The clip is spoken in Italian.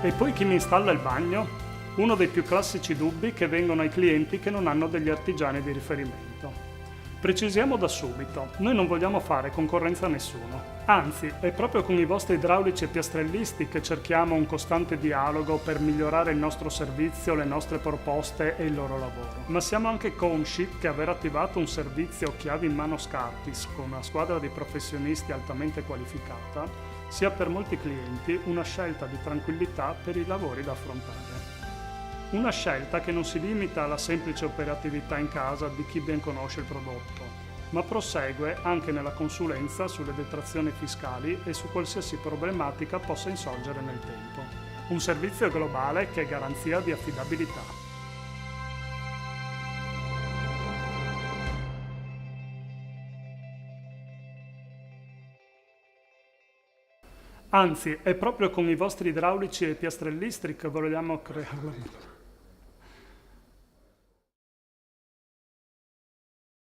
E poi chi mi installa il bagno? Uno dei più classici dubbi che vengono ai clienti che non hanno degli artigiani di riferimento. Precisiamo da subito, noi non vogliamo fare concorrenza a nessuno. Anzi, è proprio con i vostri idraulici e piastrellisti che cerchiamo un costante dialogo per migliorare il nostro servizio, le nostre proposte e il loro lavoro. Ma siamo anche consci che aver attivato un servizio chiavi in mano Scarpis con una squadra di professionisti altamente qualificata sia per molti clienti una scelta di tranquillità per i lavori da affrontare. Una scelta che non si limita alla semplice operatività in casa di chi ben conosce il prodotto, ma prosegue anche nella consulenza sulle detrazioni fiscali e su qualsiasi problematica possa insorgere nel tempo. Un servizio globale che è garanzia di affidabilità. Anzi, è proprio con i vostri idraulici e piastrellisti che vogliamo creare.